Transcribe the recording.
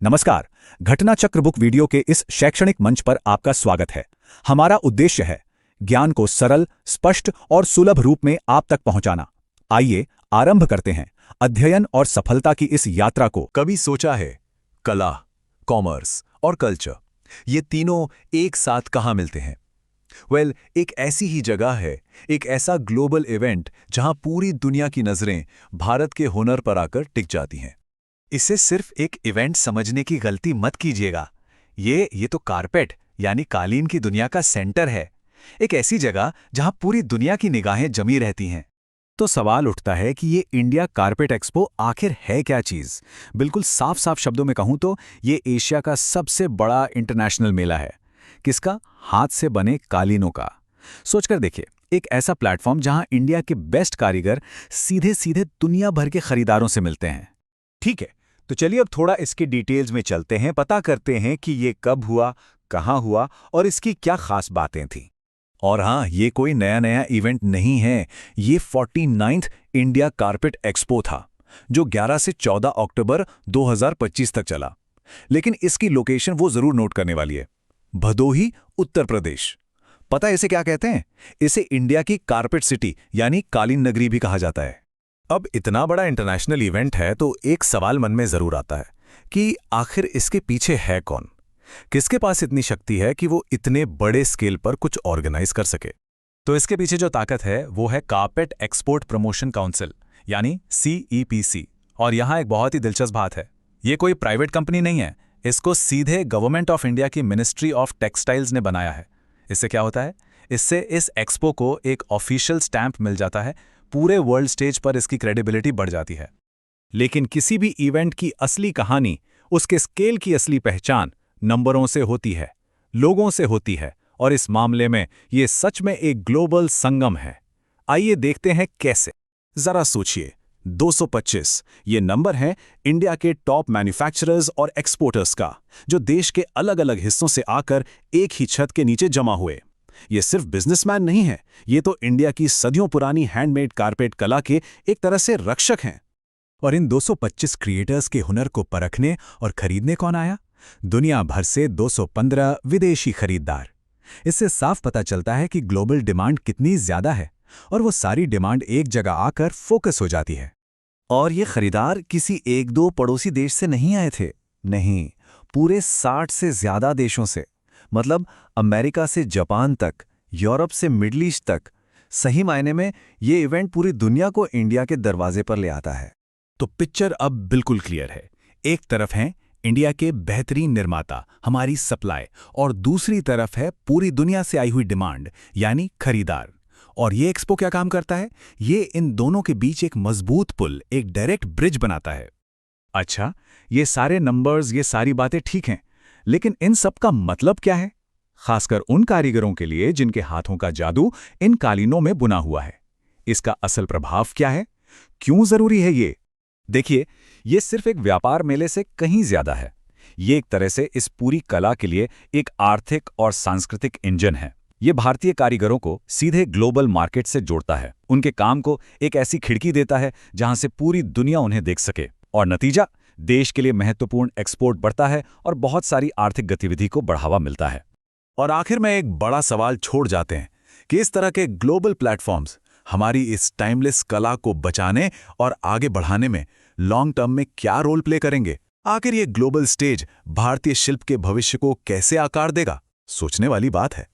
नमस्कार। घटना चक्र बुक वीडियो के इस शैक्षणिक मंच पर आपका स्वागत है। हमारा उद्देश्य है ज्ञान को सरल, स्पष्ट और सुलभ रूप में आप तक पहुंचाना। आइए आरंभ करते हैं अध्ययन और सफलता की इस यात्रा को। कभी सोचा है कला, कॉमर्स और कल्चर ये तीनों एक साथ कहाँ मिलते हैं? एक ऐसी ही जगह है, एक ऐसा ग्लोबल इवेंट जहां पूरी दुनिया की नजरें भारत के हुनर पर आकर टिक जाती हैं। इसे सिर्फ एक इवेंट समझने की गलती मत कीजिएगा। ये तो कारपेट यानी कालीन की दुनिया का सेंटर है, एक ऐसी जगह जहां पूरी दुनिया की निगाहें जमी रहती हैं। तो सवाल उठता है कि ये इंडिया कारपेट एक्सपो आखिर है क्या चीज? बिल्कुल साफ साफ शब्दों में कहूं तो ये एशिया का सबसे बड़ा इंटरनेशनल मेला है। किसका? हाथ से बने कालीनों का। सोचकर देखिए, एक ऐसा प्लेटफॉर्म जहां इंडिया के बेस्ट कारीगर सीधे सीधे दुनिया भर के खरीदारों से मिलते हैं। ठीक है, तो चलिए अब थोड़ा इसकी डिटेल्स में चलते हैं, पता करते हैं कि ये कब हुआ, कहाँ हुआ और इसकी क्या खास बातें थीं। और हाँ, ये कोई नया इवेंट नहीं है, ये 49th इंडिया कारपेट एक्सपो था, जो 11 से 14 अक्टूबर 2025 तक चला। लेकिन इसकी लोकेशन वो जरूर नोट करने वाली है, भदोही, उत्तर प्रदेश। पता है इसे क्या कहते हैं? इसे इंडिया की कारपेट सिटी यानी कालीन नगरी भी कहा जाता है। अब इतना बड़ा इंटरनेशनल इवेंट है तो एक सवाल मन में जरूर आता है कि आखिर इसके पीछे है कौन? किसके पास इतनी शक्ति है कि वो इतने बड़े स्केल पर कुछ ऑर्गेनाइज कर सके? तो इसके पीछे जो ताकत है वो है कारपेट एक्सपोर्ट प्रमोशन काउंसिल यानी CEPC। और यहाँ एक बहुत ही दिलचस्प बात है, ये कोई प्राइवेट कंपनी नहीं है, इसको सीधे गवर्नमेंट ऑफ इंडिया की मिनिस्ट्री ऑफ टेक्सटाइल्स ने बनाया है। इससे क्या होता है? इससे इस एक्सपो को एक ऑफिशियल स्टैंप मिल जाता है, पूरे वर्ल्ड स्टेज पर इसकी क्रेडिबिलिटी बढ़ जाती है। लेकिन किसी भी इवेंट की असली कहानी, उसके स्केल की असली पहचान नंबरों से होती है, लोगों से होती है, और इस मामले में ये सच में एक ग्लोबल संगम है। आइए देखते हैं कैसे। जरा सोचिए, 225 ये नंबर है इंडिया के टॉप मैन्युफैक्चरर्स और एक्सपोर्टर्स का, जो देश के अलग अलग हिस्सों से आकर एक ही छत के नीचे जमा हुए। ये सिर्फ बिजनेसमैन नहीं है, ये तो इंडिया की सदियों पुरानी हैंडमेड कारपेट कला के एक तरह से रक्षक हैं। और इन 225 क्रिएटर्स के हुनर को परखने और खरीदने कौन आया? दुनिया भर से 215 विदेशी खरीदार। इससे साफ पता चलता है कि ग्लोबल डिमांड कितनी ज्यादा है, और वो सारी डिमांड एक जगह आकर फोकस हो जाती है। और ये खरीदार किसी एक दो पड़ोसी देश से नहीं आए थे, नहीं, पूरे 60 से ज्यादा देशों से। मतलब अमेरिका से जापान तक, यूरोप से मिडल ईस्ट तक। सही मायने में ये इवेंट पूरी दुनिया को इंडिया के दरवाजे पर ले आता है। तो पिक्चर अब बिल्कुल क्लियर है। एक तरफ हैं इंडिया के बेहतरीन निर्माता, हमारी सप्लाई, और दूसरी तरफ है पूरी दुनिया से आई हुई डिमांड यानी खरीदार। और ये एक्सपो क्या काम करता है? ये इन दोनों के बीच एक मजबूत पुल, एक डायरेक्ट ब्रिज बनाता है। अच्छा, ये सारे नंबर्स, ये सारी बातें ठीक हैं, लेकिन इन सब का मतलब क्या है? खासकर उन कारीगरों के लिए जिनके हाथों का जादू इन कालीनों में बुना हुआ है। इसका असल प्रभाव क्या है? क्यों जरूरी है ये? देखिए, ये सिर्फ एक व्यापार मेले से कहीं ज्यादा है। ये एक तरह से इस पूरी कला के लिए एक आर्थिक और सांस्कृतिक इंजन है। ये भारतीय कारीगरों को सीधे ग्लोबल मार्केट से जोड़ता है, उनके काम को एक ऐसी खिड़की देता है जहां से पूरी दुनिया उन्हें देख सके। और नतीजा, देश के लिए महत्वपूर्ण एक्सपोर्ट बढ़ता है और बहुत सारी आर्थिक गतिविधि को बढ़ावा मिलता है। और आखिर में एक बड़ा सवाल छोड़ जाते हैं कि इस तरह के ग्लोबल प्लेटफॉर्म्स हमारी इस टाइमलेस कला को बचाने और आगे बढ़ाने में लॉन्ग टर्म में क्या रोल प्ले करेंगे? आखिर ये ग्लोबल स्टेज भारतीय शिल्प के भविष्य को कैसे आकार देगा? सोचने वाली बात है।